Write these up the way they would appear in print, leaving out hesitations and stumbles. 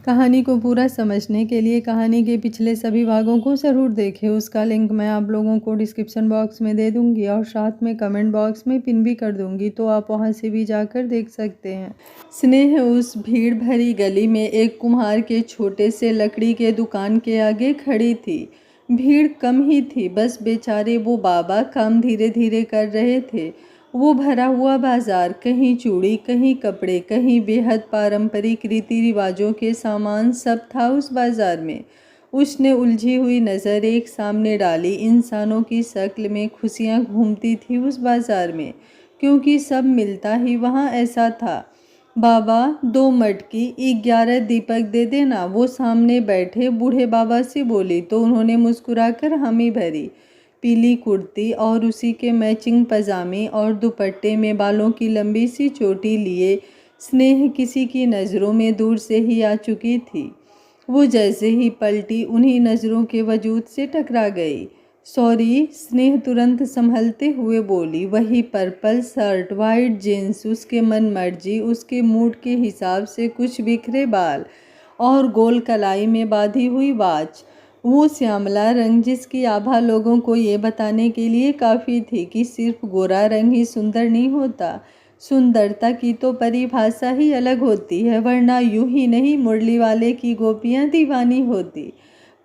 कहानी को पूरा समझने के लिए कहानी के पिछले सभी भागों को ज़रूर देखें। उसका लिंक मैं आप लोगों को डिस्क्रिप्शन बॉक्स में दे दूंगी और साथ में कमेंट बॉक्स में पिन भी कर दूंगी, तो आप वहां से भी जाकर देख सकते हैं। स्नेह उस भीड़ भरी गली में एक कुम्हार के छोटे से लकड़ी के दुकान के आगे खड़ी थी। भीड़ कम ही थी, बस बेचारे वो बाबा काम धीरे धीरे कर रहे थे। वो भरा हुआ बाजार, कहीं चूड़ी, कहीं कपड़े, कहीं बेहद पारंपरिक रीति रिवाजों के सामान, सब था उस बाजार में। उसने उलझी हुई नज़र एक सामने डाली। इंसानों की शक्ल में खुशियाँ घूमती थी उस बाजार में, क्योंकि सब मिलता ही वहाँ ऐसा था। बाबा 2 मटकी 11 दीपक दे देना, वो सामने बैठे बूढ़े बाबा से बोली तो उन्होंने मुस्कुराकर हामी भरी। पीली कुर्ती और उसी के मैचिंग पजामे और दुपट्टे में बालों की लंबी सी चोटी लिए स्नेह किसी की नज़रों में दूर से ही आ चुकी थी। वो जैसे ही पलटी उन्हीं नज़रों के वजूद से टकरा गई। सॉरी, स्नेह तुरंत संभलते हुए बोली। वही पर्पल शर्ट, वाइट जीन्स, उसके मन मर्जी, उसके मूड के हिसाब से कुछ बिखरे बाल और गोल कलाई में बांधी हुई वाच। वो श्यामला रंग जिसकी आभा लोगों को ये बताने के लिए काफ़ी थी कि सिर्फ गोरा रंग ही सुंदर नहीं होता। सुंदरता की तो परिभाषा ही अलग होती है, वरना यूं ही नहीं मुरली वाले की गोपियां दीवानी होती।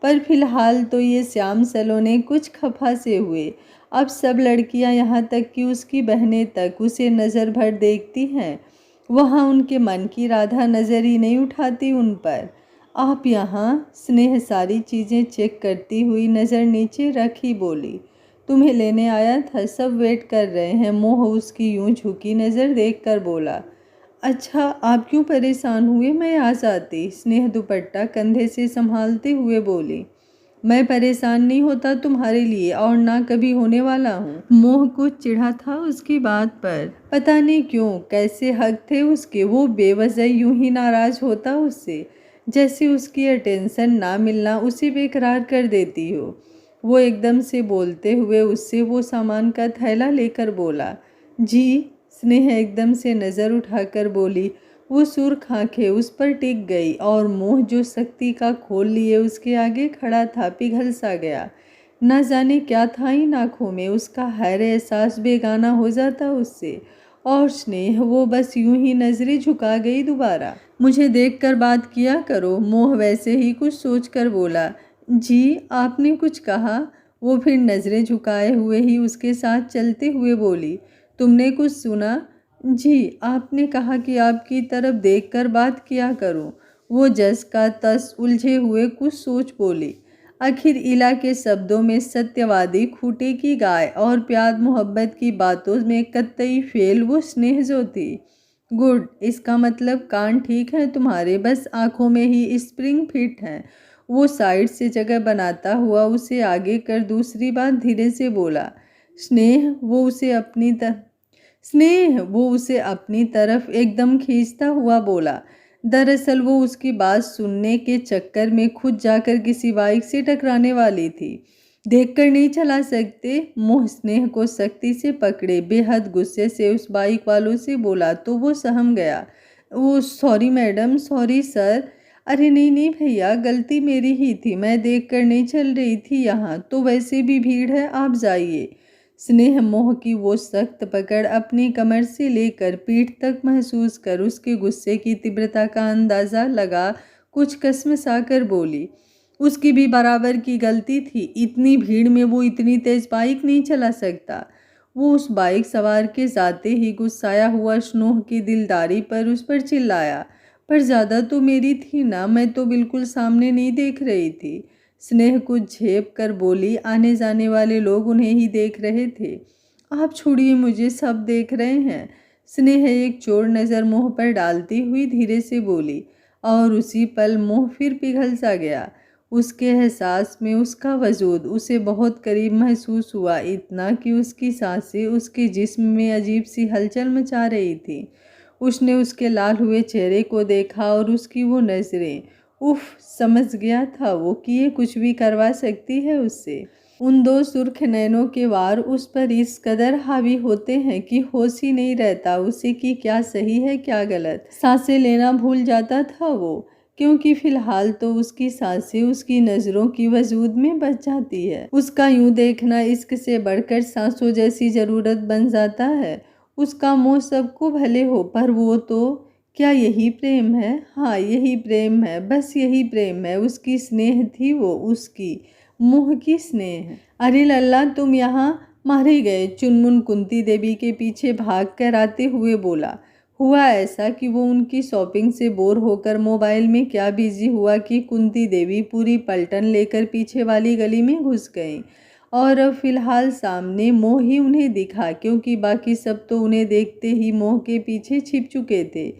पर फिलहाल तो ये श्याम सलोने कुछ खफा से हुए। अब सब लड़कियां, यहाँ तक कि उसकी बहनें तक, उसे नज़र भर देखती हैं। वहाँ उनके मन की राधा नज़र ही नहीं उठाती उन पर। आप यहाँ? स्नेह सारी चीज़ें चेक करती हुई नज़र नीचे रखी बोली। तुम्हें लेने आया था, सब वेट कर रहे हैं। मोह उसकी यूं झुकी नज़र देखकर बोला। अच्छा, आप क्यों परेशान हुए? मैं आ जाती। स्नेह दुपट्टा कंधे से संभालते हुए बोली। मैं परेशान नहीं होता तुम्हारे लिए, और ना कभी होने वाला हूँ। मोह कुछ चिढ़ा था उसकी बात पर। पता नहीं क्यों, कैसे हक थे उसके। वो बेवजह यूं ही नाराज होता उससे, जैसे उसकी अटेंशन ना मिलना उसे बेकरार कर देती हो। वो एकदम से बोलते हुए उससे वो सामान का थैला लेकर बोला। जी। स्नेह एकदम से नज़र उठाकर बोली। वो सुर्ख आंखें उस पर टिक गई और मोह जो शक्ति का खोल लिए उसके आगे खड़ा था पिघल सा गया। न जाने क्या था इन आँखों में, उसका हर एहसास बेगाना हो जाता उससे। और स्नेह, वो बस यूं ही नजरें झुका गई दोबारा। मुझे देखकर बात किया करो। मोह वैसे ही कुछ सोचकर बोला। जी, आपने कुछ कहा? वो फिर नजरें झुकाए हुए ही उसके साथ चलते हुए बोली। तुमने कुछ सुना? जी, आपने कहा कि आपकी तरफ देखकर बात किया करूं। वो जस का तस उलझे हुए कुछ सोच बोली। आखिर इला के शब्दों में सत्यवादी खूंटे की गाय और प्यार मोहब्बत की बातों में कतई फेल वो स्नेह जो थी। गुड, इसका मतलब कान ठीक है तुम्हारे, बस आंखों में ही स्प्रिंग फिट हैं। वो साइड से जगह बनाता हुआ उसे आगे कर दूसरी बात धीरे से बोला। स्नेह, वो उसे अपनी तरफ एकदम खींचता हुआ बोला। दरअसल वो उसकी बात सुनने के चक्कर में खुद जाकर किसी बाइक से टकराने वाली थी। देखकर नहीं चला सकते? मोह स्नेह को सख्ती से पकड़े बेहद गुस्से से उस बाइक वालों से बोला तो वो सहम गया। वो सॉरी मैडम, सॉरी सर। अरे नहीं नहीं भैया, गलती मेरी ही थी, मैं देखकर नहीं चल रही थी। यहाँ तो वैसे भी भीड़ है, आप जाइए। स्नेह मोह की वो सख्त पकड़ अपनी कमर से लेकर पीठ तक महसूस कर उसके गुस्से की तीव्रता का अंदाज़ा लगा कुछ कसमसाकर बोली। उसकी भी बराबर की गलती थी। इतनी भीड़ में वो इतनी तेज बाइक नहीं चला सकता। वो उस बाइक सवार के जाते ही गुस्साया हुआ स्नेह की दिलदारी पर उस पर चिल्लाया। पर ज़्यादा तो मेरी थी ना, मैं तो बिल्कुल सामने नहीं देख रही थी। स्नेह कुछ झेप कर बोली। आने जाने वाले लोग उन्हें ही देख रहे थे। आप छोड़िए मुझे, सब देख रहे हैं। स्नेह एक चोर नज़र मोह पर डालती हुई धीरे से बोली। और उसी पल मोह फिर पिघल सा गया। उसके एहसास में उसका वजूद उसे बहुत करीब महसूस हुआ, इतना कि उसकी सांसें उसके जिस्म में अजीब सी हलचल मचा रही थी। उसने उसके लाल हुए चेहरे को देखा और उसकी वो नज़रें। उफ, समझ गया था वो कि ये कुछ भी करवा सकती है उससे। उन 2 सुर्ख नैनों के वार उस पर इस कदर हावी होते हैं कि होश ही नहीं रहता उसे कि क्या सही है क्या गलत। सांसें लेना भूल जाता था वो। क्योंकि फिलहाल तो उसकी सांसें उसकी नज़रों की वजूद में बच जाती है। उसका यूं देखना इश्क से बढ़कर सांसों जैसी ज़रूरत बन जाता है। उसका मोह सबको भले हो, पर वो तो क्या यही प्रेम है? हाँ, यही प्रेम है, बस यही प्रेम है। उसकी स्नेह थी वो, उसकी मोह की स्नेह। अरे लल्ला, तुम यहाँ मारे गए, चुनमुन कुंती देवी के पीछे भाग कर आते हुए बोला। हुआ ऐसा कि वो उनकी शॉपिंग से बोर होकर मोबाइल में क्या बिजी हुआ कि कुंती देवी पूरी पलटन लेकर पीछे वाली गली में घुस गईं। और अब फिलहाल सामने मोह ही उन्हें दिखा, क्योंकि बाकी सब तो उन्हें देखते ही मोह के पीछे छिप चुके थे।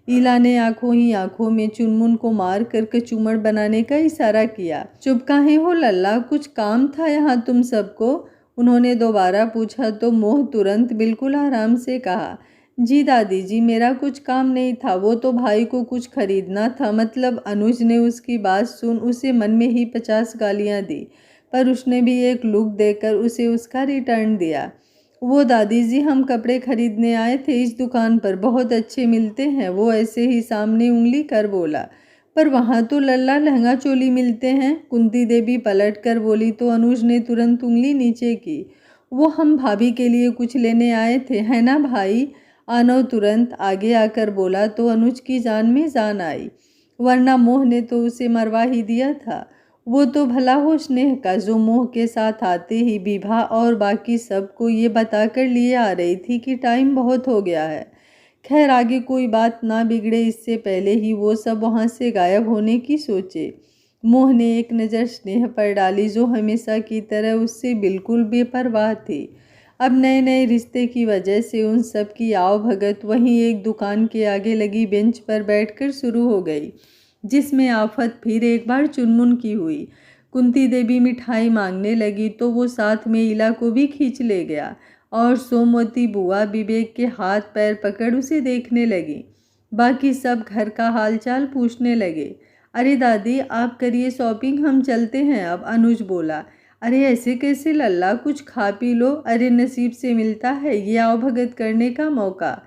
ईला ने आंखों ही आंखों में चुनमुन को मार कर कचूमड़ बनाने का इशारा किया। चुप काहे हो लल्ला, कुछ काम था यहाँ तुम सबको? उन्होंने दोबारा पूछा तो मोह तुरंत बिल्कुल आराम से कहा, जी दादी जी, मेरा कुछ काम नहीं था, वो तो भाई को कुछ खरीदना था। मतलब अनुज ने उसकी बात सुन उसे मन में ही 50 गालियाँ दी, पर उसने भी एक लुक देकर उसे उसका रिटर्न दिया। वो दादी जी, हम कपड़े खरीदने आए थे इस दुकान पर, बहुत अच्छे मिलते हैं। वो ऐसे ही सामने उंगली कर बोला। पर वहाँ तो लल्ला लहंगा चोली मिलते हैं। कुंती देवी पलट कर बोली तो अनुज ने तुरंत उंगली नीचे की। वो हम भाभी के लिए कुछ लेने आए थे, है ना भाई? आनव तुरंत आगे आकर बोला तो अनुज की जान में जान आई, वरना मोह ने तो उसे मरवा ही दिया था। वो तो भला हो स्नेह का, जो मोह के साथ आते ही विभा और बाकी सबको ये बताकर लिए आ रही थी कि टाइम बहुत हो गया है। खैर, आगे कोई बात ना बिगड़े इससे पहले ही वो सब वहाँ से गायब होने की सोचे। मोह ने एक नज़र स्नेह पर डाली, जो हमेशा की तरह उससे बिल्कुल बेपरवाह थी। अब नए नए रिश्ते की वजह से उन सब की आओ भगत वहीं एक दुकान के आगे लगी बेंच पर बैठकर शुरू हो गई, जिसमें आफत फिर एक बार चुनमुन की हुई। कुंती देवी मिठाई मांगने लगी तो वो साथ में इला को भी खींच ले गया, और सोमवती बुआ विवेक के हाथ पैर पकड़ उसे देखने लगी। बाकी सब घर का हालचाल पूछने लगे। अरे दादी, आप करिए शॉपिंग, हम चलते हैं अब, अनुज बोला। अरे ऐसे कैसे लल्ला, कुछ खा पी लो। अरे नसीब से मिलता है ये आवभगत करने का मौका।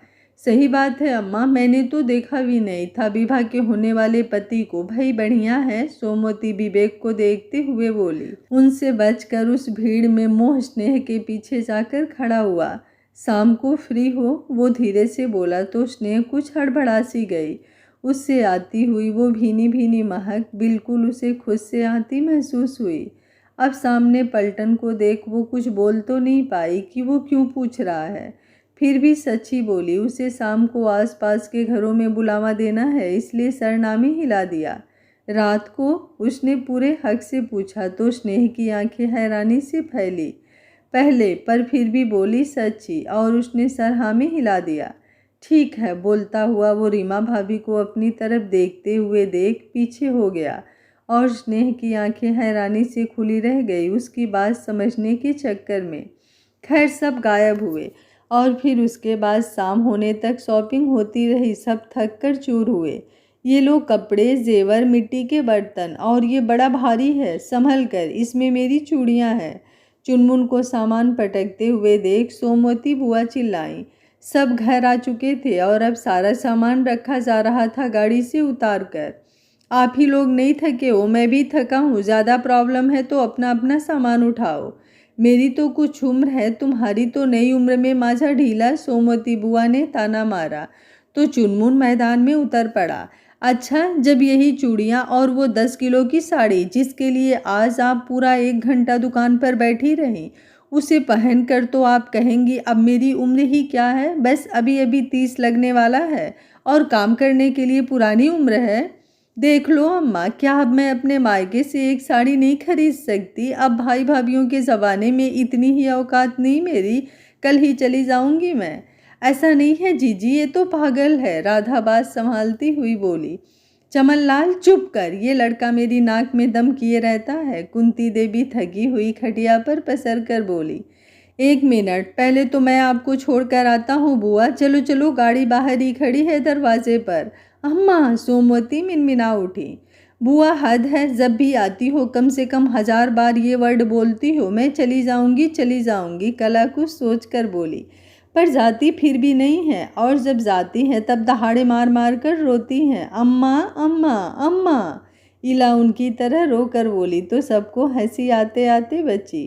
सही बात है अम्मा, मैंने तो देखा भी नहीं था विभा के होने वाले पति को। भाई बढ़िया है, सोमवती विवेक को देखते हुए बोली। उनसे बचकर उस भीड़ में मोह स्नेह के पीछे जाकर खड़ा हुआ। शाम को फ्री हो, वो धीरे से बोला तो स्नेह कुछ हड़बड़ा सी गई। उससे आती हुई वो भीनी भीनी महक बिल्कुल उसे खुद से आती महसूस हुई। अब सामने पलटन को देख वो कुछ बोल तो नहीं पाई कि वो क्यों पूछ रहा है। फिर भी सच्ची बोली, उसे शाम को आसपास के घरों में बुलावा देना है, इसलिए सरनामे हिला दिया। रात को उसने पूरे हक से पूछा तो स्नेह की आंखें हैरानी से फैली पहले, पर फिर भी बोली सच्ची, और उसने सर हाँ में हिला दिया। ठीक है, बोलता हुआ वो रीमा भाभी को अपनी तरफ देखते हुए देख पीछे हो गया, और स्नेह की आंखें हैरानी से खुली रह गई उसकी बात समझने के चक्कर में। खैर, सब गायब हुए, और फिर उसके बाद शाम होने तक शॉपिंग होती रही। सब थक कर चूर हुए। ये लो कपड़े, जेवर, मिट्टी के बर्तन, और ये बड़ा भारी है, संभल कर, इसमें मेरी चूड़ियाँ हैं। चुनमुन को सामान पटकते हुए देख सोमवती बुआ चिल्लाई। सब घर आ चुके थे और अब सारा सामान रखा जा रहा था गाड़ी से उतार कर। आप ही लोग नहीं थके हो? मैं भी थका हूँ। ज़्यादा प्रॉब्लम है तो अपना अपना सामान उठाओ। मेरी तो कुछ उम्र है, तुम्हारी तो नई उम्र में माझा ढीला, सोमवती बुआ ने ताना मारा तो चुनमुन मैदान में उतर पड़ा। अच्छा, जब यही चूड़ियाँ और वो 10 किलो की साड़ी, जिसके लिए आज आप पूरा 1 घंटा दुकान पर बैठी रहीं, उसे पहन कर तो आप कहेंगी अब मेरी उम्र ही क्या है, बस अभी अभी 30 लगने वाला है और काम करने के लिए पुरानी उम्र है। देख लो अम्मा, क्या अब मैं अपने मायके से एक साड़ी नहीं खरीद सकती? अब भाई भाभीयों के ज़माने में इतनी ही औकात नहीं मेरी, कल ही चली जाऊंगी मैं। ऐसा नहीं है जीजी, ये तो पागल है, राधा बात संभालती हुई बोली। चमन लाल चुप कर, ये लड़का मेरी नाक में दम किए रहता है। कुंती देवी थकी हुई खटिया पर पसर कर बोली। 1 मिनट, पहले तो मैं आपको छोड़कर आता हूँ बुआ। चलो चलो, गाड़ी बाहर ही खड़ी है दरवाजे पर। अम्मा, सोमवती मिनमिना उठी। बुआ, हद है, जब भी आती हो कम से कम 1000 बार ये वर्ड बोलती हो, मैं चली जाऊंगी चली जाऊंगी। कला कुछ सोच कर बोली। पर जाती फिर भी नहीं है, और जब जाती है तब दहाड़े मार मार कर रोती हैं, अम्मा अम्मा अम्मा। इला उनकी तरह रोकर बोली तो सबको हंसी आते आते बची।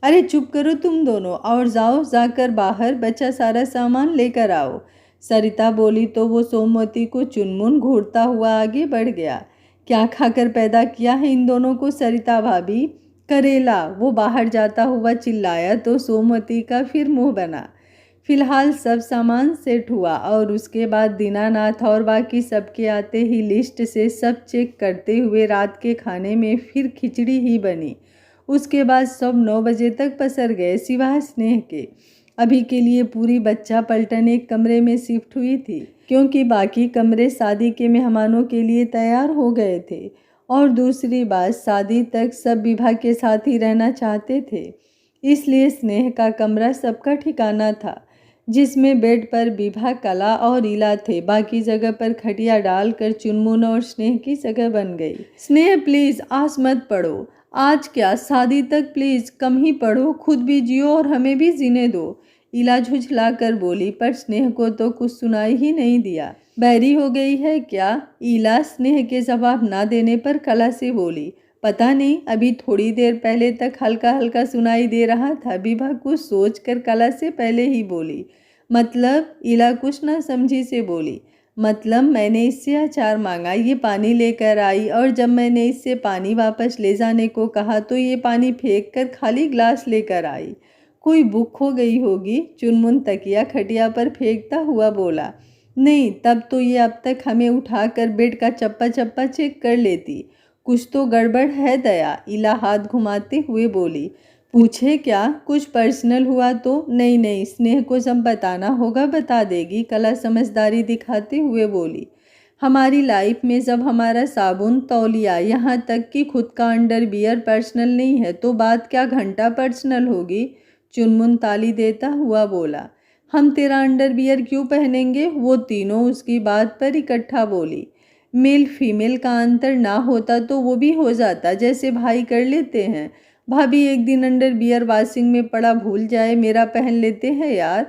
अरे चुप करो तुम दोनों, और जाओ जाकर बाहर बचा सारा सामान लेकर आओ। सरिता बोली तो वो सोमवती को चुनमुन घूरता हुआ आगे बढ़ गया। क्या खाकर पैदा किया है इन दोनों को सरिता भाभी? करेला, वो बाहर जाता हुआ चिल्लाया तो सोमवती का फिर मुंह बना। फिलहाल सब सामान सेट हुआ और उसके बाद दीनानाथ और बाकी सबके आते ही लिस्ट से सब चेक करते हुए रात के खाने में फिर खिचड़ी ही बनी। उसके बाद सब 9 बजे तक पसर गए सिवाय स्नेह के। अभी के लिए पूरी बच्चा पलटन एक कमरे में शिफ्ट हुई थी, क्योंकि बाकी कमरे शादी के मेहमानों के लिए तैयार हो गए थे। और दूसरी बात, शादी तक सब विभा के साथ ही रहना चाहते थे, इसलिए स्नेह का कमरा सबका ठिकाना था, जिसमें बेड पर विभा, कला और इला थे। बाकी जगह पर खटिया डालकर चुनमुन और स्नेह की जगह बन गई। स्नेह प्लीज आज मत पढ़ो, आज क्या शादी तक प्लीज कम ही पढ़ो, खुद भी जियो और हमें भी जीने दो। इला झुझला कर बोली, पर स्नेह को तो कुछ सुनाई ही नहीं दिया। बैरी हो गई है क्या? इला स्नेह के जवाब ना देने पर कला से बोली, पता नहीं, अभी थोड़ी देर पहले तक हल्का हल्का सुनाई दे रहा था। विभा कुछ सोच कर कला से पहले ही बोली, मतलब? इला कुछ ना समझी से बोली, मतलब मैंने इससे अचार मांगा, ये पानी लेकर आई, और जब मैंने इससे पानी वापस ले जाने को कहा तो ये पानी फेंक कर खाली ग्लास लेकर आई। कोई बुक हो गई होगी। चुनमुन तकिया खटिया पर फेंकता हुआ बोला, नहीं, तब तो ये अब तक हमें उठाकर बेड का चप्पा चप्पा चेक कर लेती। कुछ तो गड़बड़ है दया। इला हाथ घुमाते हुए बोली, पूछे क्या? कुछ पर्सनल हुआ तो? नहीं नहीं, स्नेह को जब बताना होगा बता देगी। कला समझदारी दिखाते हुए बोली, हमारी लाइफ में जब हमारा साबुन, तौलिया, यहाँ तक कि खुद का अंडरवियर पर्सनल नहीं है तो बात क्या घंटा पर्सनल होगी? चुनमुन ताली देता हुआ बोला, हम तेरा अंडरवियर क्यों पहनेंगे? वो तीनों उसकी बात पर इकट्ठा बोली, मेल फीमेल का अंतर ना होता तो वो भी हो जाता, जैसे भाई कर लेते हैं। भाभी एक दिन अंडरवियर वॉशिंग में पड़ा भूल जाए, मेरा पहन लेते हैं यार।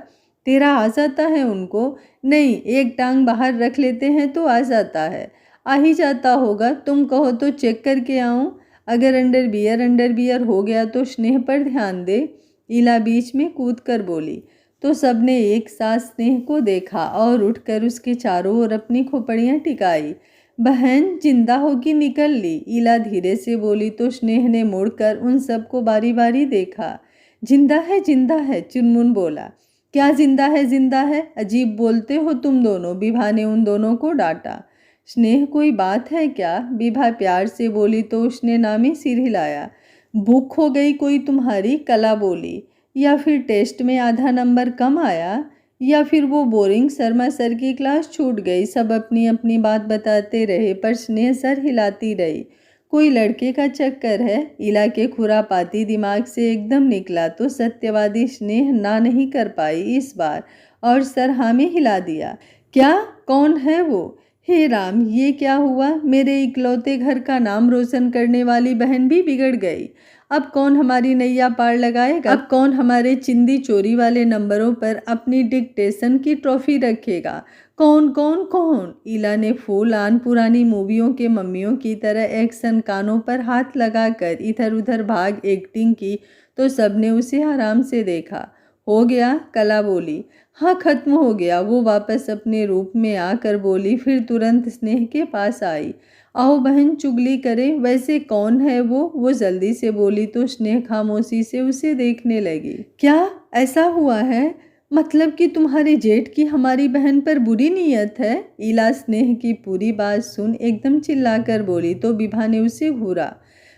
तेरा आ जाता है उनको? नहीं, एक टांग बाहर रख लेते हैं तो आ जाता है। आ ही जाता होगा, तुम कहो तो चेक करके आऊँ? अगर अंडरवियर हो गया तो स्नेह पर ध्यान दे। इला बीच में कूद कर बोली तो सबने एक साथ स्नेह को देखा और उठकर उसके चारों ओर अपनी खोपड़ियाँ टिकाई। बहन जिंदा होगी निकल ली, इला धीरे से बोली तो स्नेह ने मुड़कर उन सबको बारी बारी देखा। जिंदा है, चुनमुन बोला। क्या जिंदा है, अजीब बोलते हो तुम दोनों, विभा ने उन दोनों को डांटा। स्नेह कोई बात है क्या? विभा प्यार से बोली तो उसने नामी सिर हिलाया। भूख हो गई कोई तुम्हारी? कला बोली, या फिर टेस्ट में आधा नंबर कम आया, या फिर वो बोरिंग शर्मा सर की क्लास छूट गई। सब अपनी अपनी बात बताते रहे, पर स्नेह सर हिलाती रही। कोई लड़के का चक्कर है? इला के खुरापाती दिमाग से एकदम निकला तो सत्यवादी स्नेह ना नहीं कर पाई इस बार, और सर हाँ में हिला दिया। क्या? कौन है वो? हे राम, ये क्या हुआ? मेरे इकलौते घर का नाम रोशन करने वाली बहन भी बिगड़ गई। अब कौन हमारी नैया पार लगाएगा? अब कौन हमारे चिंदी चोरी वाले नंबरों पर अपनी डिक्टेशन की ट्रॉफी रखेगा? कौन कौन कौन? इला ने फुल ऑन पुरानी मूवियों के मम्मियों की तरह एक्शन कानों पर हाथ लगाकर इधर उधर भाग एक्टिंग की तो सबने उसे आराम से देखा। हो गया? कला बोली। हाँ, खत्म हो गया। वो वापस अपने रूप में आकर बोली, फिर तुरंत स्नेह के पास आई। आओ बहन चुगली करे। वैसे कौन है वो जल्दी से बोली तो स्नेह खामोशी से उसे देखने लगी। क्या ऐसा हुआ है? मतलब कि तुम्हारे जेठ की हमारी बहन पर बुरी नीयत है? इला स्नेह की पूरी बात सुन एकदम चिल्लाकर बोली तो विभा ने उसे घूरा।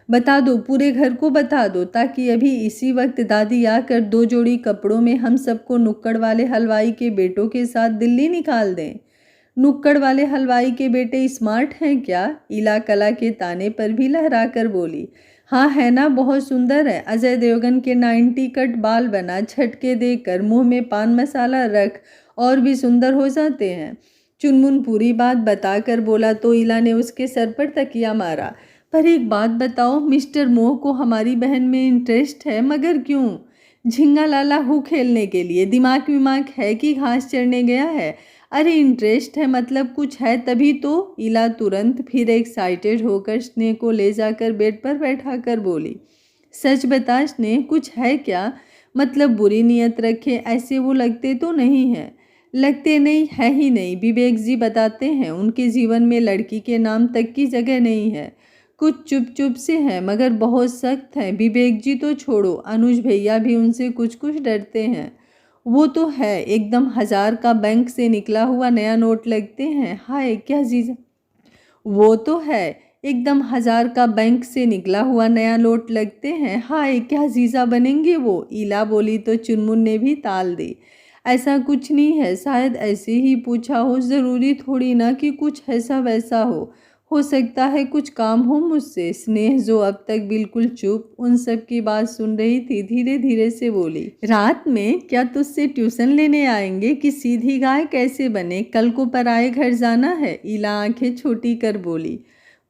बता दो, पूरे घर को बता दो, ताकि अभी इसी वक्त दादी आकर 2 जोड़ी कपड़ों में हम सबको नुक्कड़ वाले हलवाई के बेटों के साथ दिल्ली निकाल दें। नुक्कड़ वाले हलवाई के बेटे स्मार्ट हैं क्या? इला कला के ताने पर भी लहरा कर बोली। हाँ है ना, बहुत सुंदर है। अजय देवगन के 90 कट बाल बना, झटके देकर मुंह में पान मसाला रख और भी सुंदर हो जाते हैं। चुनमुन पूरी बात बताकर बोला तो इला ने उसके सर पर तकिया मारा। पर एक बात बताओ, मिस्टर मोह को हमारी बहन में इंटरेस्ट है, मगर क्यों? झिंगा लाला हूँ खेलने के लिए, दिमाग विमाग है कि घास चरने गया है? अरे इंटरेस्ट है मतलब कुछ है तभी तो। इला तुरंत फिर एक्साइटेड होकर स्नेह को ले जाकर बेड पर बैठा कर बोली, सच बता स्नेह, कुछ है क्या? मतलब बुरी नीयत रखे ऐसे वो लगते तो नहीं है। लगते नहीं है ही नहीं, विवेक जी बताते हैं उनके जीवन में लड़की के नाम तक की जगह नहीं है। कुछ चुप चुप से हैं मगर बहुत सख्त हैं। विवेक जी तो छोड़ो, अनुज भैया भी उनसे कुछ कुछ डरते हैं। वो तो है एकदम 1000 का बैंक से निकला हुआ नया नोट लगते हैं। हाय क्या जीजा, वो तो है एकदम 1000 का बैंक से निकला हुआ नया नोट लगते हैं। हाय क्या जीजा बनेंगे वो। इला बोली तो चुनमुन ने भी ताल दी, ऐसा कुछ नहीं है, शायद ऐसे ही पूछा हो, ज़रूरी थोड़ी ना कि कुछ ऐसा वैसा हो सकता है कुछ काम हो मुझसे। स्नेह जो अब तक बिल्कुल चुप उन सब की बात सुन रही थी, धीरे धीरे से बोली, रात में क्या तुझसे ट्यूशन लेने आएंगे कि सीधी गाय कैसे बने, कल को पराए घर जाना है? इला आंखें छोटी कर बोली,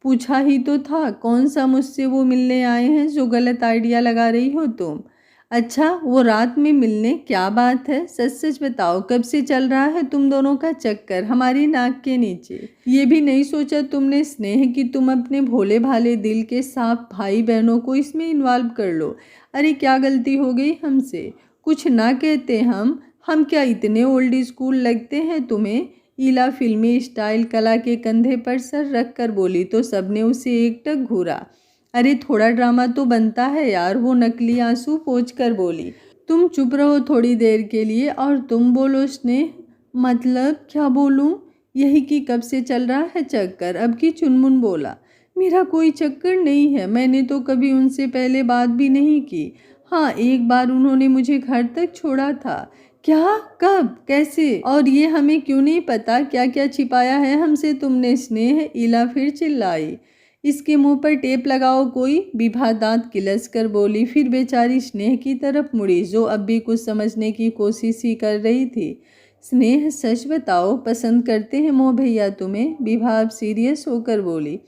पूछा ही तो था, कौन सा मुझसे वो मिलने आए हैं जो गलत आइडिया लगा रही हो तुम? अच्छा वो रात में मिलने, क्या बात है, सच सच बताओ, कब से चल रहा है तुम दोनों का चक्कर हमारी नाक के नीचे? ये भी नहीं सोचा तुमने स्नेह कि तुम अपने भोले भाले दिल के साफ भाई बहनों को इसमें इन्वॉल्व कर लो? अरे क्या गलती हो गई हमसे? कुछ ना कहते हम क्या इतने ओल्ड स्कूल लगते हैं तुम्हें? ईला फिल्मी स्टाइल कला के कंधे पर सर रख कर बोली तो सबने उसे एकटक घूरा। अरे थोड़ा ड्रामा तो बनता है यार, वो नकली आंसू पोंछ कर बोली, तुम चुप रहो थोड़ी देर के लिए और तुम बोलो स्नेह। मतलब क्या बोलूं? यही कि कब से चल रहा है चक्कर? अब की चुनमुन बोला, मेरा कोई चक्कर नहीं है, मैंने तो कभी उनसे पहले बात भी नहीं की। हाँ एक बार उन्होंने मुझे घर तक छोड़ा था। क्या? कब? कैसे? और ये हमें क्यों नहीं पता? क्या क्या छिपाया है हमसे तुमने स्नेह? इला फिर चिल्लाई, इसके मुंह पर टेप लगाओ कोई। विभा दांत किलस कर बोली, फिर बेचारी स्नेह की तरफ मुड़ी जो अब भी कुछ समझने की कोशिश ही कर रही थी। स्नेह सच बताओ, पसंद करते हैं मोह भैया तुम्हें? विभा अब सीरियस होकर बोली,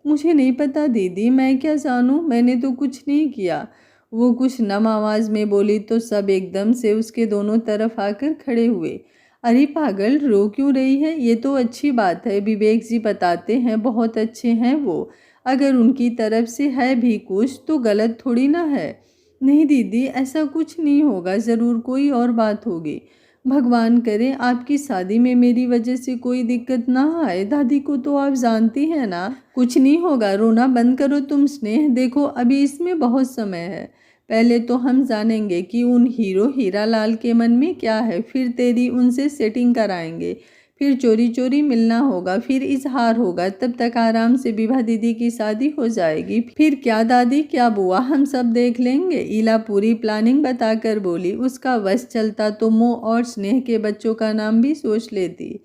मुझे नहीं पता दीदी, मैं क्या जानूं, मैंने तो कुछ नहीं किया। वो कुछ नम आवाज में बोली तो सब एकदम से उसके दोनों तरफ आकर खड़े हुए। अरे पागल रो क्यों रही है? ये तो अच्छी बात है, विवेक जी बताते हैं बहुत अच्छे हैं वो, अगर उनकी तरफ से है भी कुछ तो गलत थोड़ी ना है। नहीं दीदी ऐसा कुछ नहीं होगा, ज़रूर कोई और बात होगी। भगवान करे आपकी शादी में मेरी वजह से कोई दिक्कत ना आए, दादी को तो आप जानती हैं ना। कुछ नहीं होगा, रोना बंद करो तुम स्नेह, देखो अभी इसमें बहुत समय है। पहले तो हम जानेंगे कि उन हीरो हीरा लाल के मन में क्या है, फिर तेरी उनसे सेटिंग कराएंगे, फिर चोरी चोरी मिलना होगा, फिर इजहार होगा, तब तक आराम से विभा दीदी की शादी हो जाएगी। फिर क्या दादी क्या बुआ, हम सब देख लेंगे। इला पूरी प्लानिंग बताकर बोली, उसका वश चलता तो मोह और स्नेह के बच्चों का नाम भी सोच लेती।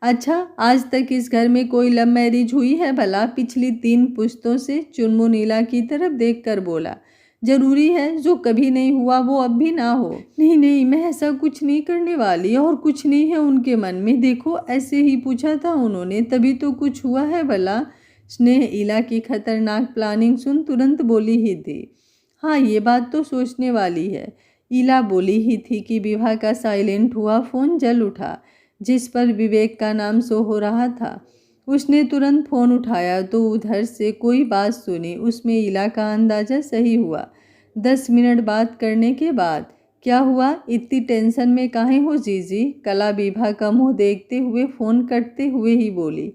अच्छा आज तक इस घर में कोई लव मैरिज हुई है भला? पिछली 3 पुश्तों से। चुनमुन इला की तरफ देख कर बोला, जरूरी है जो कभी नहीं हुआ वो अब भी ना हो? नहीं नहीं मैं ऐसा कुछ नहीं करने वाली, और कुछ नहीं है उनके मन में, देखो ऐसे ही पूछा था उन्होंने, तभी तो कुछ हुआ है भला। स्नेह इला की खतरनाक प्लानिंग सुन तुरंत बोली ही थी, हाँ ये बात तो सोचने वाली है। इला बोली ही थी कि विभा का साइलेंट हुआ फ़ोन जल उठा जिस पर विवेक का नाम शो हो रहा था। उसने तुरंत फ़ोन उठाया तो उधर से कोई बात सुनी, उसमें इला का अंदाज़ा सही हुआ। 10 मिनट बात करने के बाद, क्या हुआ इतनी टेंशन में काहे हो जीजी? कला विभा का मुंह देखते हुए फ़ोन कटते हुए ही बोली,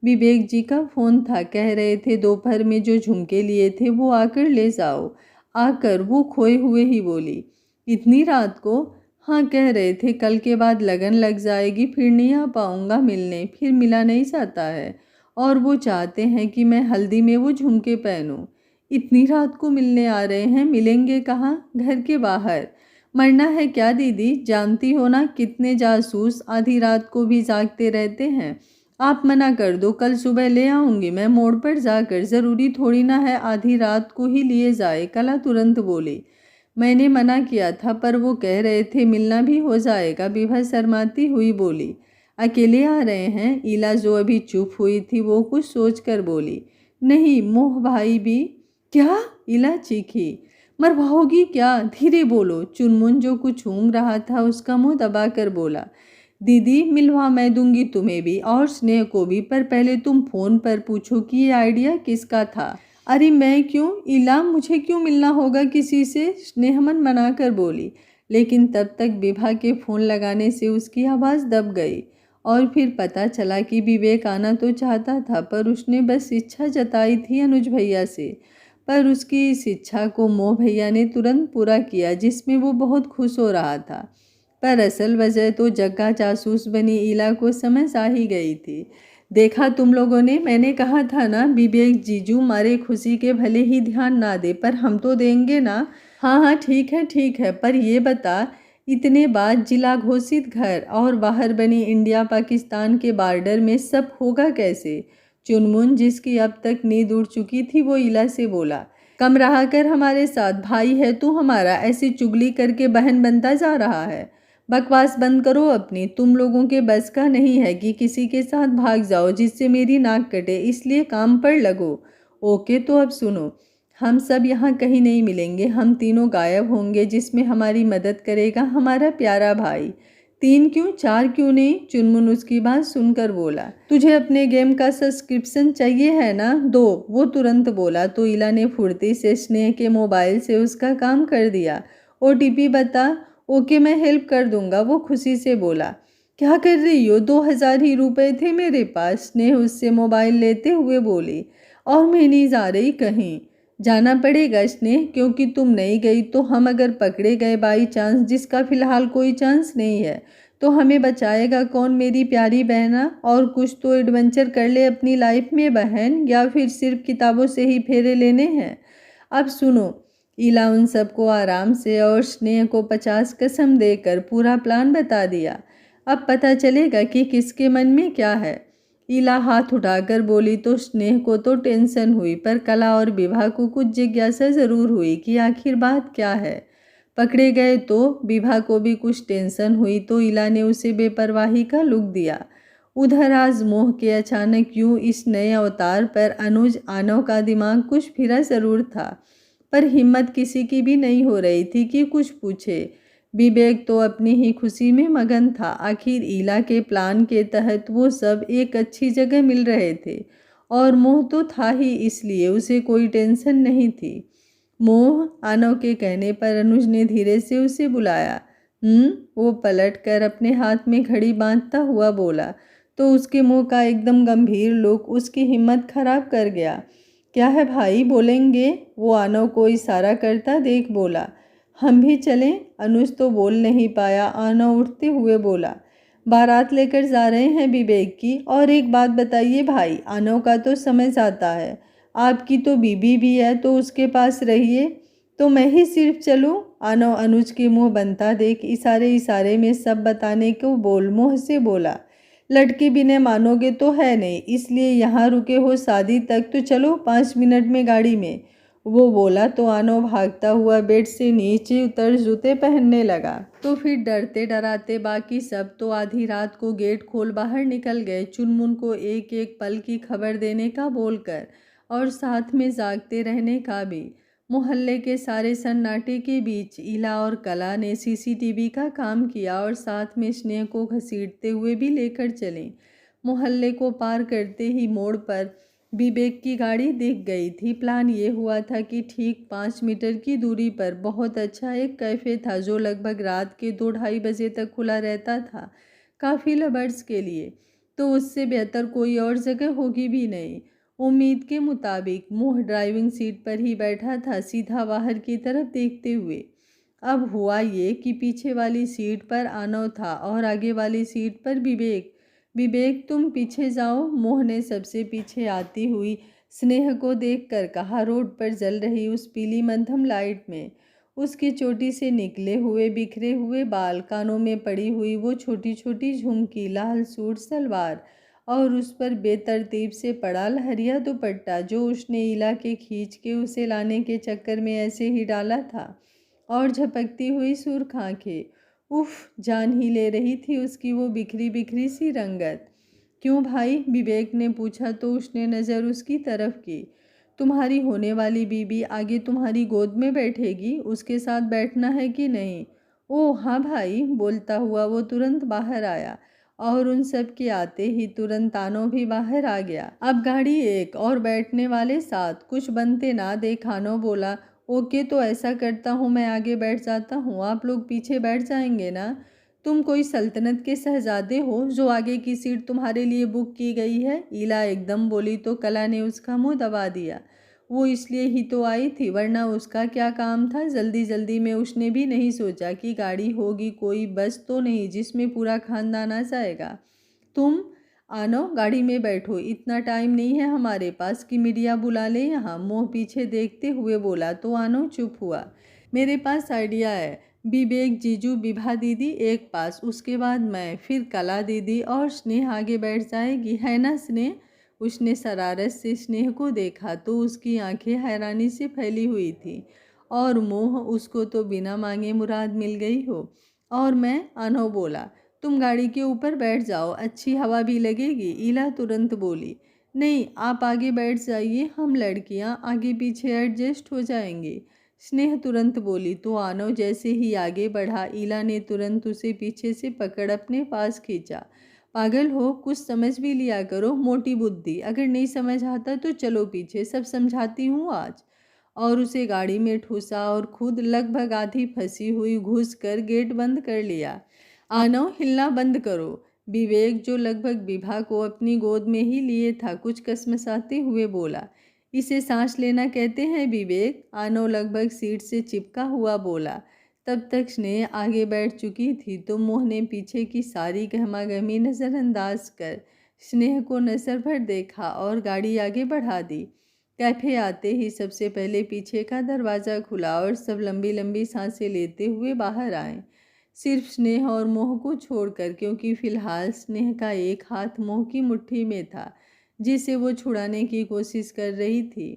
विवेक जी का फ़ोन था, कह रहे थे दोपहर में जो झुमके लिए थे वो आकर ले जाओ। आकर? वो खोए हुए ही बोली, इतनी रात को? हाँ कह रहे थे कल के बाद लगन लग जाएगी, फिर नहीं आ पाऊँगा मिलने, फिर मिला नहीं जाता है, और वो चाहते हैं कि मैं हल्दी में वो झुमके पहनूं। इतनी रात को मिलने आ रहे हैं, मिलेंगे कहाँ? घर के बाहर। मरना है क्या दीदी? जानती हो ना कितने जासूस आधी रात को भी जागते रहते हैं। आप मना कर दो, कल सुबह ले आऊँगी मैं मोड़ पर जाकर, ज़रूरी थोड़ी ना है आधी रात को ही लिए जाए। कला तुरंत बोली, मैंने मना किया था पर वो कह रहे थे मिलना भी हो जाएगा। विभा शर्माती हुई बोली, अकेले आ रहे हैं? इला जो अभी चुप हुई थी वो कुछ सोच कर बोली, नहीं मोह भाई भी। क्या? इला चीखी, मरवाओगी क्या? धीरे बोलो। चुनमुन जो कुछ ऊँग रहा था उसका मुंह दबा कर बोला, दीदी मिलवा मैं दूंगी तुम्हें भी और स्नेह को भी, पर पहले तुम फोन पर पूछो कि ये आइडिया किसका था। अरे मैं क्यों इला, मुझे क्यों मिलना होगा किसी से? स्नेहमन मना कर बोली, लेकिन तब तक विभा के फ़ोन लगाने से उसकी आवाज़ दब गई और फिर पता चला कि विवेक आना तो चाहता था पर उसने बस इच्छा जताई थी अनुज भैया से। पर उसकी इस इच्छा को मोह भैया ने तुरंत पूरा किया जिसमें वो बहुत खुश हो रहा था। पर असल वजह तो जग्गा जासूस बनी ईला को समझ आ ही गई थी। देखा तुम लोगों ने, मैंने कहा था ना विवेक जीजू मारे खुशी के भले ही ध्यान ना दे पर हम तो देंगे ना। हाँ हाँ ठीक है, पर ये बता इतने बाद जिला घोषित घर और बाहर बनी इंडिया पाकिस्तान के बॉर्डर में सब होगा कैसे? चुनमुन जिसकी अब तक नींद उड़ चुकी थी वो ईला से बोला, कम रहा कर हमारे साथ, भाई है तू हमारा, ऐसी चुगली करके बहन बनता जा रहा है। बकवास बंद करो अपनी, तुम लोगों के बस का नहीं है कि किसी के साथ भाग जाओ जिससे मेरी नाक कटे, इसलिए काम पर लगो। ओके तो अब सुनो, हम सब यहाँ कहीं नहीं मिलेंगे, हम तीनों गायब होंगे जिसमें हमारी मदद करेगा हमारा प्यारा भाई। 3 क्यों 4 क्यों नहीं? चुनमुन उसकी बात सुनकर बोला, तुझे अपने गेम का सब्सक्रिप्शन चाहिए है ना, दो। वो तुरंत बोला तो इला ने फुर्ती से स्नेह के मोबाइल से उसका काम कर दिया। ओटीपी बता। ओके मैं हेल्प कर दूंगा, वो खुशी से बोला। क्या कर रही हो? 2000 ही रुपए थे मेरे पास, स्नेह उससे मोबाइल लेते हुए बोली। और मैं नहीं जा रही कहीं। जाना पड़ेगा स्नेह, क्योंकि तुम नहीं गई तो हम अगर पकड़े गए बाई चांस, जिसका फिलहाल कोई चांस नहीं है, तो हमें बचाएगा कौन मेरी प्यारी बहना? और कुछ तो एडवेंचर कर ले अपनी लाइफ में बहन, या फिर सिर्फ किताबों से ही फेरे लेने हैं? अब सुनो, इला उन सबको आराम से और स्नेह को 50 कसम देकर पूरा प्लान बता दिया। अब पता चलेगा कि किसके मन में क्या है। इला हाथ उठाकर बोली तो स्नेह को तो टेंशन हुई, पर कला और विभा को कुछ जिज्ञासा जरूर हुई कि आखिर बात क्या है। पकड़े गए तो विभा को भी कुछ टेंशन हुई तो इला ने उसे बेपरवाही का लुक दिया। उधर आज मोह के अचानक यूं इस नए अवतार पर अनुज आनव का दिमाग कुछ फिरा जरूर था, पर हिम्मत किसी की भी नहीं हो रही थी कि कुछ पूछे। विवेक तो अपनी ही खुशी में मगन था, आखिर ईला के प्लान के तहत वो सब एक अच्छी जगह मिल रहे थे और मोह तो था ही, इसलिए उसे कोई टेंशन नहीं थी। मोह, आनव के कहने पर अनुज ने धीरे से उसे बुलाया। वो पलट कर अपने हाथ में घड़ी बांधता हुआ बोला तो उसके मुंह का एकदम गंभीर लुक उसकी हिम्मत खराब कर गया। क्या है भाई, बोलेंगे? वो आनव को इशारा करता देख बोला। हम भी चलें? अनुज तो बोल नहीं पाया। आनव उठते हुए बोला, बारात लेकर जा रहे हैं विवेक की। और एक बात बताइए भाई, आनव का तो समझ आता है, आपकी तो बीबी भी है तो उसके पास रहिए, तो मैं ही सिर्फ चलूं? आनव अनुज के मुंह बनता देख इशारे इशारे में सब बताने को बोल मुँह से बोला, लड़के बिना मानोगे तो है नहीं, इसलिए यहाँ रुके हो शादी तक, तो चलो 5 मिनट में गाड़ी में। वो बोला तो आनो भागता हुआ बेड से नीचे उतर जूते पहनने लगा। तो फिर डरते डराते बाकी सब तो आधी रात को गेट खोल बाहर निकल गए, चुनमुन को एक एक पल की खबर देने का बोलकर और साथ में जागते रहने का भी। मोहल्ले के सारे सन्नाटे के बीच इला और कला ने सीसीटीवी का काम किया और साथ में स्नेह को घसीटते हुए भी लेकर चले। मोहल्ले को पार करते ही मोड़ पर विवेक की गाड़ी दिख गई थी। प्लान ये हुआ था कि ठीक 5 मीटर की दूरी पर बहुत अच्छा एक कैफ़े था जो लगभग रात के 2-2:30 बजे तक खुला रहता था, काफ़ी लवर्स के लिए। तो उससे बेहतर कोई और जगह होगी भी नहीं। उम्मीद के मुताबिक मोह ड्राइविंग सीट पर ही बैठा था, सीधा बाहर की तरफ देखते हुए। अब हुआ ये कि पीछे वाली सीट पर आनव था और आगे वाली सीट पर विवेक। विवेक तुम पीछे जाओ, मोह ने सबसे पीछे आती हुई स्नेह को देखकर कहा। रोड पर जल रही उस पीली मध्यम लाइट में उसकी चोटी से निकले हुए बिखरे हुए बाल, कानों में पड़ी हुई वो छोटी छोटी झुमकी, लाल सूट सलवार और उस पर बेतरतीब से पड़ा लहरिया दुपट्टा जो उसने इला के खींच के उसे लाने के चक्कर में ऐसे ही डाला था, और झपकती हुई सुर्ख आंखें, उफ, जान ही ले रही थी उसकी वो बिखरी बिखरी सी रंगत। क्यों भाई? विवेक ने पूछा तो उसने नज़र उसकी तरफ की तुम्हारी होने वाली बीबी आगे तुम्हारी गोद में बैठेगी, उसके साथ बैठना है कि नहीं? ओह हाँ भाई, बोलता हुआ वो तुरंत बाहर आया और उन सब के आते ही तुरंत आनो भी बाहर आ गया। अब गाड़ी एक और बैठने वाले साथ, कुछ बनते ना देख आनो बोला, ओके तो ऐसा करता हूँ, मैं आगे बैठ जाता हूँ, आप लोग पीछे बैठ जाएंगे ना? तुम कोई सल्तनत के शहजादे हो जो आगे की सीट तुम्हारे लिए बुक की गई है? ईला एकदम बोली तो कला ने उसका मुंह दबा दिया। वो इसलिए ही तो आई थी, वरना उसका क्या काम था? जल्दी जल्दी में उसने भी नहीं सोचा कि गाड़ी होगी, कोई बस तो नहीं जिसमें पूरा खानदान आ जाएगा। तुम आनो, गाड़ी में बैठो, इतना टाइम नहीं है हमारे पास कि मीडिया बुला ले यहाँ, मुँह पीछे देखते हुए बोला तो आनो चुप हुआ। मेरे पास आइडिया है, विवेक, जीजू, विभा दीदी एक पास, उसके बाद मैं, फिर कला दीदी और स्नेह आगे बैठ जाएगी, है ना स्नेह? उसने शरारत से स्नेह को देखा तो उसकी आंखें हैरानी से फैली हुई थी और मोह उसको तो बिना मांगे मुराद मिल गई हो। और मैं, अनहो बोला, तुम गाड़ी के ऊपर बैठ जाओ, अच्छी हवा भी लगेगी। ईला तुरंत बोली, नहीं आप आगे बैठ जाइए, हम लड़कियां आगे पीछे एडजस्ट हो जाएंगे। स्नेह तुरंत बोली तो आनो जैसे ही आगे बढ़ा, ईला ने तुरंत उसे पीछे से पकड़ अपने पास खींचा। पागल हो, कुछ समझ भी लिया करो, मोटी बुद्धि, अगर नहीं समझ आता तो चलो पीछे, सब समझाती हूँ आज। और उसे गाड़ी में ठूसा और खुद लगभग आधी फंसी हुई घुस कर गेट बंद कर लिया। आनो हिलना बंद करो। विवेक, जो लगभग विभा को अपनी गोद में ही लिए था, कुछ कसमसाते हुए बोला। इसे सांस लेना कहते हैं विवेक, आनो लगभग सीट से चिपका हुआ बोला। तब तक स्नेह आगे बैठ चुकी थी तो मोह ने पीछे की सारी गहमागहमी नज़रअंदाज कर स्नेह को नजर भर देखा और गाड़ी आगे बढ़ा दी। कैफे आते ही सबसे पहले पीछे का दरवाज़ा खुला और सब लंबी लंबी सांसें लेते हुए बाहर आए, सिर्फ स्नेह और मोह को छोड़कर, क्योंकि फिलहाल स्नेह का एक हाथ मोह की मुट्ठी में था जिसे वो छुड़ाने की कोशिश कर रही थी।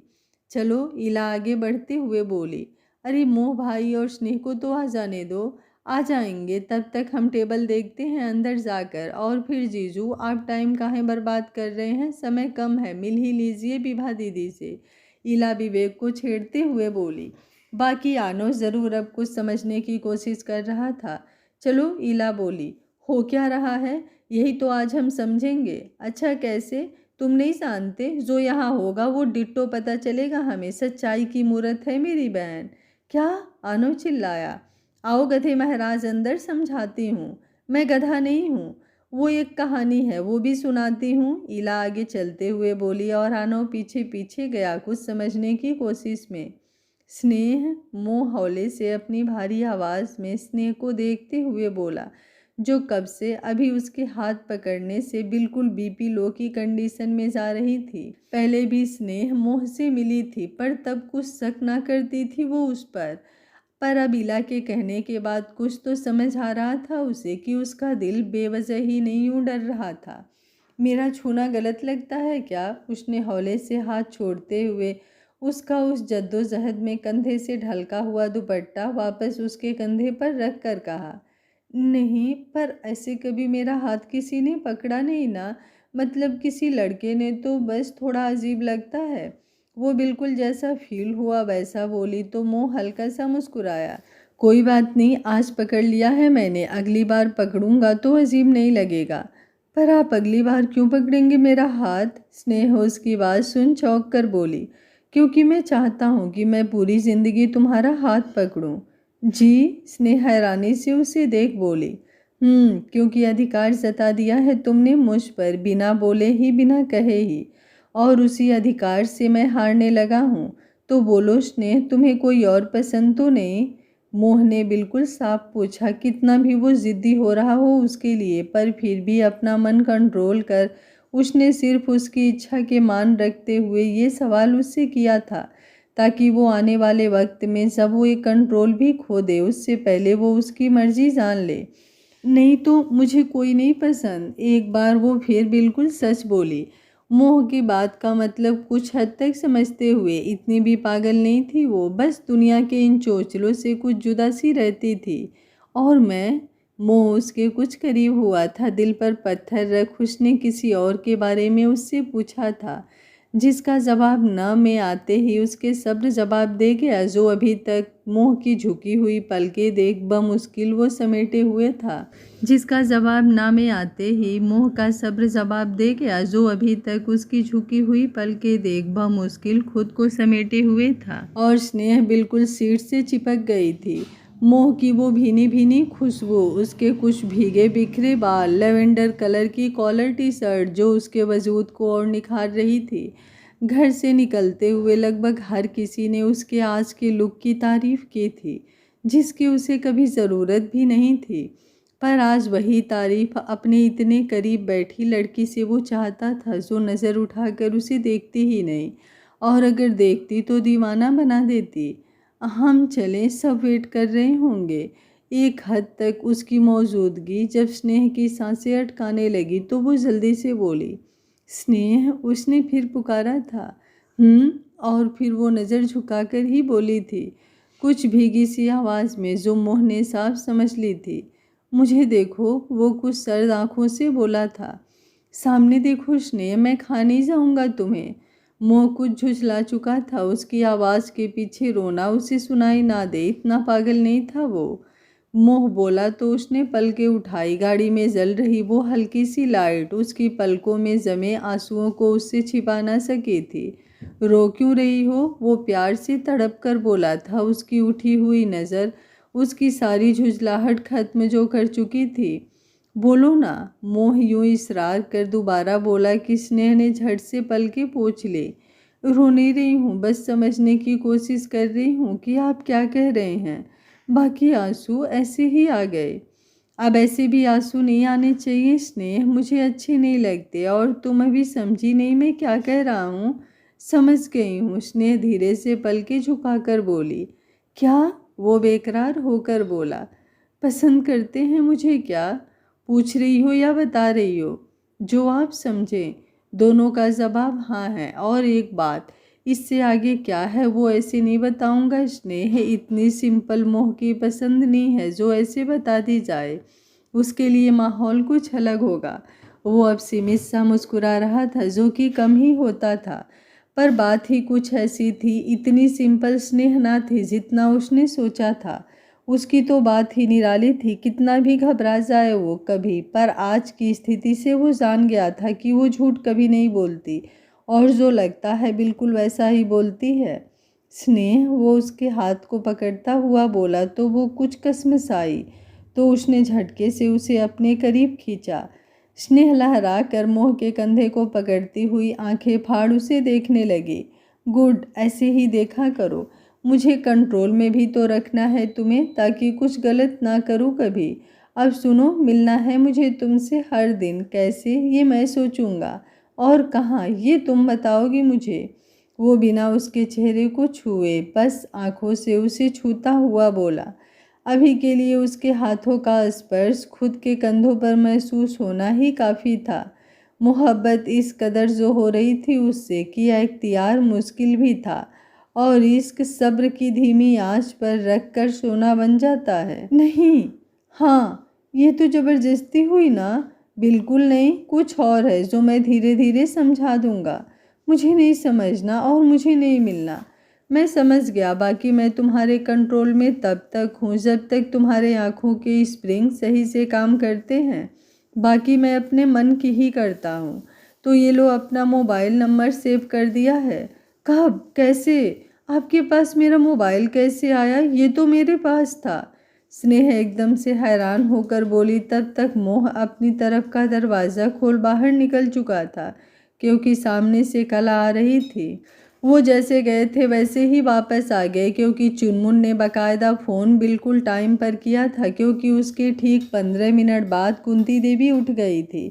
चलो, ईला आगे बढ़ते हुए बोली। अरे मोह भाई और स्नेह को तो आ जाने दो, आ जाएंगे, तब तक हम टेबल देखते हैं अंदर जाकर। और फिर जीजू, आप टाइम काहे बर्बाद कर रहे हैं, समय कम है, मिल ही लीजिए विभा दीदी से। ईला विवेक को छेड़ते हुए बोली। बाकी आनो ज़रूर अब कुछ समझने की कोशिश कर रहा था। चलो, ईला बोली, हो क्या रहा है यही तो आज हम समझेंगे। अच्छा कैसे? तुम नहीं जानते, जो यहाँ होगा वो डिट्टो पता चलेगा हमें, सच्चाई की मूरत है मेरी बहन। क्या? आनो चिल्लाया। आओ गधे महाराज अंदर, समझाती हूँ। मैं गधा नहीं हूँ, वो एक कहानी है, वो भी सुनाती हूँ। ईला आगे चलते हुए बोली और आनो पीछे पीछे गया कुछ समझने की कोशिश में। स्नेह, मोह हौले से अपनी भारी आवाज़ में स्नेह को देखते हुए बोला, जो कब से अभी उसके हाथ पकड़ने से बिल्कुल बीपी लो की कंडीशन में जा रही थी। पहले भी स्नेह मोह से मिली थी पर तब कुछ शक ना करती थी वो उस पर अब ईला के कहने के बाद कुछ तो समझ आ रहा था उसे कि उसका दिल बेवजह ही नहीं यूं डर रहा था। मेरा छूना गलत लगता है क्या? उसने हौले से हाथ छोड़ते हुए उसका उस जद्दोजहद में कंधे से ढलका हुआ दुपट्टा वापस उसके कंधे पर रख कर कहा। नहीं, पर ऐसे कभी मेरा हाथ किसी ने पकड़ा नहीं ना, मतलब किसी लड़के ने तो, बस थोड़ा अजीब लगता है। वो बिल्कुल जैसा फील हुआ वैसा बोली तो मुँह हल्का सा मुस्कुराया। कोई बात नहीं, आज पकड़ लिया है मैंने, अगली बार पकड़ूंगा तो अजीब नहीं लगेगा। पर आप अगली बार क्यों पकड़ेंगे मेरा हाथ? स्नेह उसकी बात सुन चौंक कर बोली। क्योंकि मैं चाहता हूँ कि मैं पूरी ज़िंदगी तुम्हारा हाथ पकड़ूं। जी? स्नेह हैरानी से उसे देख बोली। क्योंकि अधिकार जता दिया है तुमने मुझ पर, बिना बोले ही, बिना कहे ही, और उसी अधिकार से मैं हारने लगा हूँ। तो बोलो स्नेह, तुम्हें कोई और पसंद तो नहीं? मोह ने बिल्कुल साफ पूछा, कितना भी वो ज़िद्दी हो रहा हो उसके लिए, पर फिर भी अपना मन कंट्रोल कर उसने सिर्फ उसकी इच्छा के मान रखते हुए ये सवाल उससे किया था, ताकि वो आने वाले वक्त में जब वो एक कंट्रोल भी खो दे उससे पहले वो उसकी मर्जी जान ले। नहीं तो मुझे कोई नहीं पसंद, एक बार वो फिर बिल्कुल सच बोली। मोह की बात का मतलब कुछ हद तक समझते हुए, इतनी भी पागल नहीं थी वो, बस दुनिया के इन चोचलों से कुछ जुदा सी रहती थी। और मैं? मोह उसके कुछ करीब हुआ था, दिल पर पत्थर रख उसने किसी और के बारे में उससे पूछा था। जिसका जवाब न में आते ही उसके सब्र जवाब दे गया, जो अभी तक मोह की झुकी हुई पलकें देख बमुश्किल वो समेटे हुए था। जिसका जवाब न में आते ही मोह का सब्र जवाब दे गया, जो अभी तक उसकी झुकी हुई पलकें देख बमुश्किल खुद को समेटे हुए था। और स्नेह बिल्कुल सीट से चिपक गई थी। मोह की वो भीनी भीनी खुशबू, उसके कुछ भीगे बिखरे बाल, लेवेंडर कलर की कॉलर टी शर्ट जो उसके वजूद को और निखार रही थी। घर से निकलते हुए लगभग हर किसी ने उसके आज के लुक की तारीफ की थी, जिसकी उसे कभी ज़रूरत भी नहीं थी। पर आज वही तारीफ अपने इतने करीब बैठी लड़की से वो चाहता था, जो नज़र उठाकर उसे देखती ही नहीं, और अगर देखती तो दीवाना बना देती। हम चलें, सब वेट कर रहे होंगे। एक हद तक उसकी मौजूदगी जब स्नेह की सांसें अटकाने लगी तो वो जल्दी से बोली, स्नेह, उसने फिर पुकारा था। और फिर वो नज़र झुकाकर ही बोली थी, कुछ भीगी सी आवाज़ में, जो मोह ने साफ समझ ली थी। मुझे देखो, वो कुछ सर्द आंखों से बोला था। सामने देखो स्नेह, मैं खा नहीं जाऊंगा तुम्हें। मोह कुछ झुझला चुका था, उसकी आवाज़ के पीछे रोना उसे सुनाई ना दे, इतना पागल नहीं था वो। मोह बोला तो उसने पलकें उठाई। गाड़ी में जल रही वो हल्की सी लाइट उसकी पलकों में जमे आंसुओं को उससे छिपा ना सकी थी। रो क्यों रही हो, वो प्यार से तड़प कर बोला था। उसकी उठी हुई नज़र उसकी सारी झुझलाहट खत्म जो कर चुकी थी। बोलो ना, मोह यूं इसरार कर दोबारा बोला कि स्नेह ने झट से पलकें पोंछ ली। रो नहीं रही हूँ, बस समझने की कोशिश कर रही हूँ कि आप क्या कह रहे हैं। बाकी आंसू ऐसे ही आ गए। अब ऐसे भी आंसू नहीं आने चाहिए स्नेह, मुझे अच्छे नहीं लगते, और तुम अभी समझी नहीं मैं क्या कह रहा हूँ। समझ गई हूँ, स्नेह धीरे से पलकें झुकाकर बोली। क्या? वो बेकरार होकर बोला। पसंद करते हैं मुझे क्या? पूछ रही हो या बता रही हो? जो आप समझें। दोनों का जवाब हाँ है। और एक बात, इससे आगे क्या है वो ऐसे नहीं बताऊंगा स्नेह। इतनी सिंपल मोह की पसंद नहीं है जो ऐसे बता दी जाए। उसके लिए माहौल कुछ अलग होगा। वो अब सीमित सा मुस्कुरा रहा था, जो कि कम ही होता था, पर बात ही कुछ ऐसी थी। इतनी सिंपल स्नेह ना थी जितना उसने सोचा था। उसकी तो बात ही निराली थी, कितना भी घबरा जाए वो कभी, पर आज की स्थिति से वो जान गया था कि वो झूठ कभी नहीं बोलती, और जो लगता है बिल्कुल वैसा ही बोलती है। स्नेह, वो उसके हाथ को पकड़ता हुआ बोला तो वो कुछ कसमसाई, तो उसने झटके से उसे अपने करीब खींचा। स्नेह लहरा कर मोह के कंधे को पकड़ती हुई आंखें फाड़ उसे देखने लगी। गुड, ऐसे ही देखा करो। मुझे कंट्रोल में भी तो रखना है तुम्हें, ताकि कुछ गलत ना करूं कभी। अब सुनो, मिलना है मुझे तुमसे हर दिन। कैसे, ये मैं सोचूंगा। और कहाँ, ये तुम बताओगी मुझे। वो बिना उसके चेहरे को छुए बस आंखों से उसे छूता हुआ बोला। अभी के लिए उसके हाथों का स्पर्श खुद के कंधों पर महसूस होना ही काफ़ी था। मोहब्बत इस कदर जो हो रही थी उससे कि यह इख्तियार मुश्किल भी था, और इश्क सब्र की धीमी आंच पर रख कर सोना बन जाता है। नहीं, हाँ, ये तो ज़बरदस्ती हुई ना। बिल्कुल नहीं, कुछ और है जो मैं धीरे धीरे समझा दूंगा। मुझे नहीं समझना और मुझे नहीं मिलना। मैं समझ गया, बाकी मैं तुम्हारे कंट्रोल में तब तक हूँ जब तक तुम्हारे आँखों के स्प्रिंग सही से काम करते हैं। बाकी मैं अपने मन की ही करता हूँ। तो ये लो, अपना मोबाइल नंबर सेव कर दिया है। कब, कैसे? आपके पास मेरा मोबाइल कैसे आया? ये तो मेरे पास था। स्नेह एकदम से हैरान होकर बोली। तब तक मोह अपनी तरफ का दरवाज़ा खोल बाहर निकल चुका था, क्योंकि सामने से कला आ रही थी। वो जैसे गए थे वैसे ही वापस आ गए, क्योंकि चुनमुन ने बाकायदा फ़ोन बिल्कुल टाइम पर किया था, क्योंकि उसके ठीक 15 मिनट बाद कुंती देवी उठ गई थी।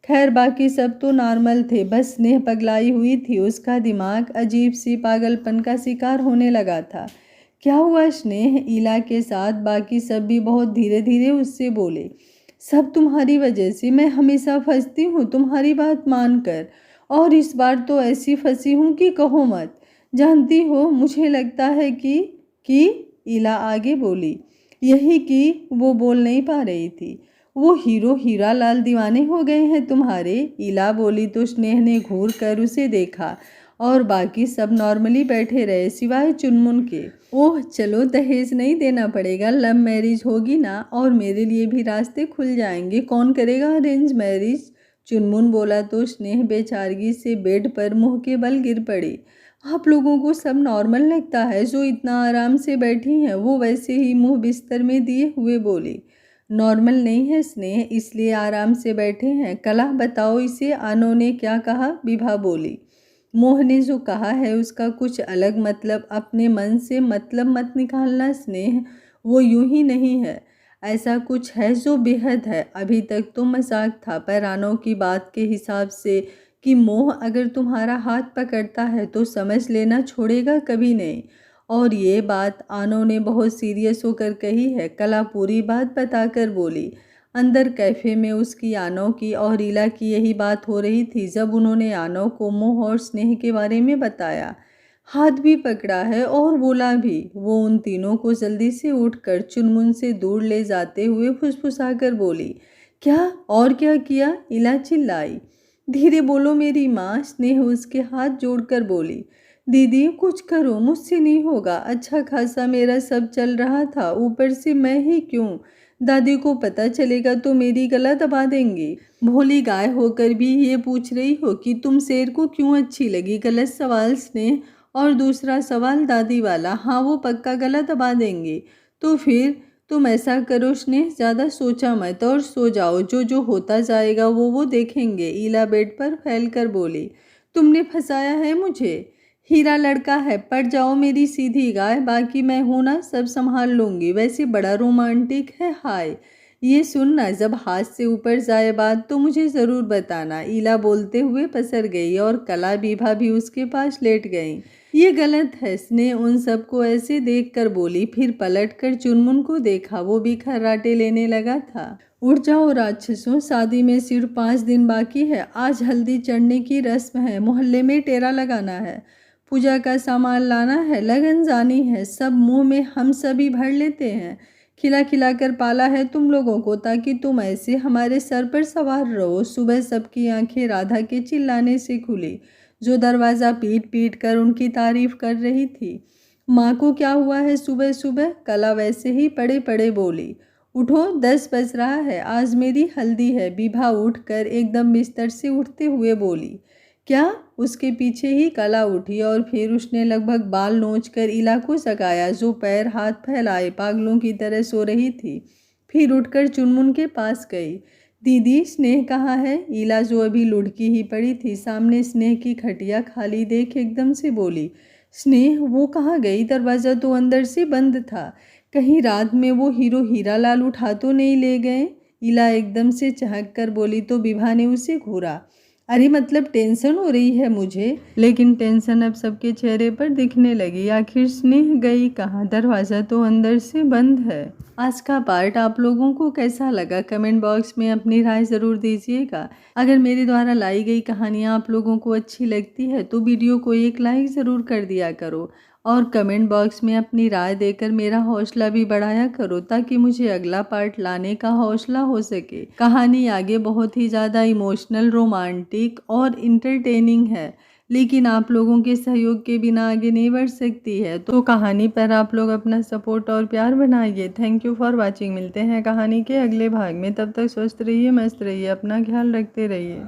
खैर, बाकी सब तो नॉर्मल थे, बस स्नेह पगलाई हुई थी। उसका दिमाग अजीब सी पागलपन का शिकार होने लगा था। क्या हुआ स्नेह? इला के साथ बाकी सब भी बहुत धीरे धीरे उससे बोले। सब तुम्हारी वजह से। मैं हमेशा फंसती हूँ तुम्हारी बात मानकर, और इस बार तो ऐसी फंसी हूँ कि कहो मत। जानती हो, मुझे लगता है कि इला आगे बोली। यही कि वो बोल नहीं पा रही थी। वो हीरो हीरा लाल दीवाने हो गए हैं तुम्हारे। इला बोली तो स्नेह ने घूर कर उसे देखा, और बाकी सब नॉर्मली बैठे रहे सिवाय चुनमुन के। ओह चलो, दहेज नहीं देना पड़ेगा, लव मैरिज होगी ना और मेरे लिए भी रास्ते खुल जाएंगे। कौन करेगा अरेंज मैरिज? चुनमुन बोला तो स्नेह बेचारगी से बेड पर मुंह के बल गिर पड़ी। आप लोगों को सब नॉर्मल लगता है, जो इतना आराम से बैठी हैं। वो वैसे ही मुंह बिस्तर में दिए हुए बोली। नॉर्मल नहीं है स्नेह, इसलिए आराम से बैठे हैं। कला बताओ इसे, आनो ने क्या कहा? विभा बोली। मोह ने जो कहा है उसका कुछ अलग मतलब, अपने मन से मतलब मत निकालना स्नेह, वो यूं ही नहीं है। ऐसा कुछ है जो बेहद है। अभी तक तो मजाक था, पर आनो की बात के हिसाब से कि मोह अगर तुम्हारा हाथ पकड़ता है तो समझ लेना छोड़ेगा कभी नहीं। और ये बात आनो ने बहुत सीरियस होकर कही है। कला पूरी बात बताकर बोली। अंदर कैफे में उसकी आनो की और ईला की यही बात हो रही थी जब उन्होंने आनो को मोह और स्नेह के बारे में बताया। हाथ भी पकड़ा है और बोला भी। वो उन तीनों को जल्दी से उठकर चुनमुन से दूर ले जाते हुए फुसफुसाकर बोली। क्या? और क्या किया? ईला चिल्लाई। धीरे बोलो मेरी माँ, स्नेह उसके हाथ जोड़कर बोली। दीदी कुछ करो, मुझसे नहीं होगा। अच्छा खासा मेरा सब चल रहा था, ऊपर से मैं ही क्यों? दादी को पता चलेगा तो मेरी गला दबा देंगी। भोली गाय होकर भी ये पूछ रही हो कि तुम शेर को क्यों अच्छी लगी? गलत सवाल स्नेह। और दूसरा सवाल दादी वाला, हाँ वो पक्का गला दबा देंगे। तो फिर तुम ऐसा करो स्नेह, ज़्यादा सोचा मत और सो जाओ। जो जो होता जाएगा वो देखेंगे। ईला बेड पर फैल कर बोली। तुमने फंसाया है मुझे। हीरा लड़का है, पड़ जाओ मेरी सीधी गाय, बाकी मैं हूं ना, सब संभाल लूंगी। वैसे बड़ा रोमांटिक है। हाय, ये सुनना, जब हाथ से ऊपर जाए बात तो मुझे ज़रूर बताना। ईला बोलते हुए पसर गई और कला विभा भी उसके पास लेट गई। ये गलत है, स्नेह उन सबको ऐसे देखकर बोली। फिर पलटकर चुनमुन को देखा, वो भी खर्राटे लेने लगा था। उठ जाओ राक्षसों, शादी में सिर्फ 5 दिन बाकी है। आज हल्दी चढ़ने की रस्म है, मोहल्ले में टेरा लगाना है, पूजा का सामान लाना है, लगन जानी है। सब मुंह में हम सभी भर लेते हैं। खिला खिला कर पाला है तुम लोगों को, ताकि तुम ऐसे हमारे सर पर सवार रहो। सुबह सबकी आंखें राधा के चिल्लाने से खुली, जो दरवाज़ा पीट पीट कर उनकी तारीफ कर रही थी। माँ को क्या हुआ है सुबह सुबह? कला वैसे ही पड़े पड़े बोली। उठो, 10 बज रहा है, आज मेरी हल्दी है। विभा उठकर एकदम बिस्तर से उठते हुए बोली। क्या? उसके पीछे ही कला उठी और फिर उसने लगभग बाल नोचकर ईला को जगाया, जो पैर हाथ फैलाए पागलों की तरह सो रही थी। फिर उठकर चुनमुन के पास गई। दीदी स्नेह कहाँ है? ईला जो अभी लुढ़की ही पड़ी थी, सामने स्नेह की खटिया खाली देख एकदम से बोली। स्नेह वो कहाँ गई? दरवाज़ा तो अंदर से बंद था। कहीं रात में वो हीरो हीरा लाल उठा तो नहीं ले गए? ईला एकदम से चहक कर बोली तो विभा ने उसे घूरा। अरे मतलब टेंशन हो रही है मुझे। लेकिन टेंशन अब सबके चेहरे पर दिखने लगी। आखिर स्नेह गई कहाँ? दरवाज़ा तो अंदर से बंद है। आज का पार्ट आप लोगों को कैसा लगा? कमेंट बॉक्स में अपनी राय ज़रूर दीजिएगा। अगर मेरे द्वारा लाई गई कहानियाँ आप लोगों को अच्छी लगती है तो वीडियो को एक लाइक ज़रूर कर दिया करो और कमेंट बॉक्स में अपनी राय देकर मेरा हौसला भी बढ़ाया करो, ताकि मुझे अगला पार्ट लाने का हौसला हो सके। कहानी आगे बहुत ही ज़्यादा इमोशनल, रोमांटिक और इंटरटेनिंग है, लेकिन आप लोगों के सहयोग के बिना आगे नहीं बढ़ सकती है। तो कहानी पर आप लोग अपना सपोर्ट और प्यार बनाइए। Thank you for watching. मिलते हैं कहानी के अगले भाग में। तब तक स्वस्थ रहिए, मस्त रहिए, अपना ख्याल रखते रहिए।